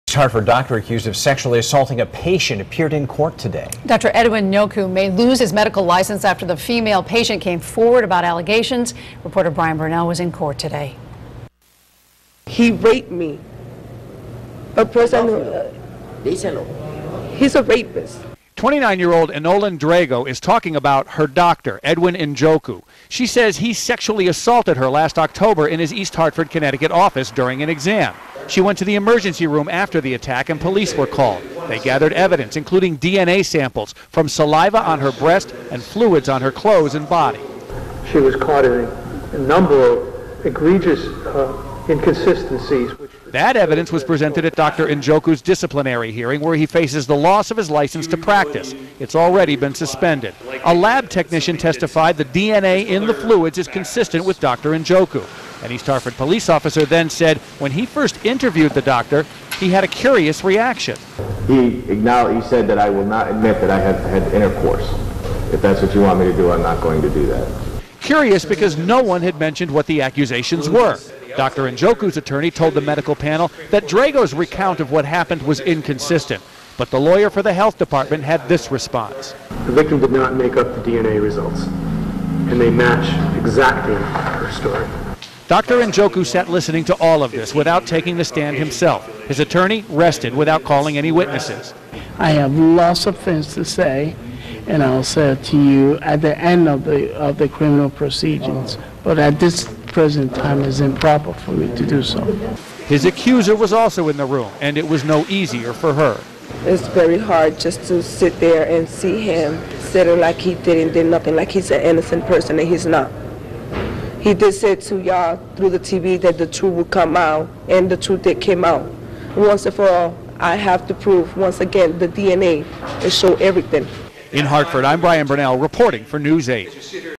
East Hartford doctor accused of sexually assaulting a patient appeared in court today. Dr. Edwin Njoku may lose his medical license after the female patient came forward about allegations. Reporter Brian Burnell was in court today. He raped me. A person, he's a rapist. 29-year-old Enolan Drago is talking about her doctor, Edwin Njoku. She says he sexually assaulted her last October in his East Hartford, Connecticut office during an exam. She went to the emergency room after the attack and police were called. They gathered evidence, including DNA samples from saliva on her breast and fluids on her clothes and body. She was caught in a number of egregious inconsistencies. That evidence was presented at Dr. Njoku's disciplinary hearing, where he faces the loss of his license to practice. It's already been suspended. A lab technician testified the DNA in the fluids is consistent with Dr. Njoku. An East Hartford police officer then said when he first interviewed the doctor, he had a curious reaction. He said that I will not admit that I have had intercourse. If that's what you want me to do, I'm not going to do that. Curious because no one had mentioned what the accusations were. Dr. Njoku's attorney told the medical panel that Drago's recount of what happened was inconsistent, but the lawyer for the health department had this response. The victim did not make up the DNA results, and they match exactly her story. Dr. Njoku sat listening to all of this without taking the stand himself. His attorney rested without calling any witnesses. I have lots of things to say, and I'll say it to you at the end of the criminal proceedings. But at this present time, it's improper for me to do so. His accuser was also in the room, and it was no easier for her. It's very hard just to sit there and see him sitting like he did nothing, like he's an innocent person, and he's not. He did say to y'all through the TV that the truth would come out, and the truth did came out. Once and for all, I have to prove, once again, the DNA and show everything. In Hartford, I'm Brian Burnell reporting for News 8.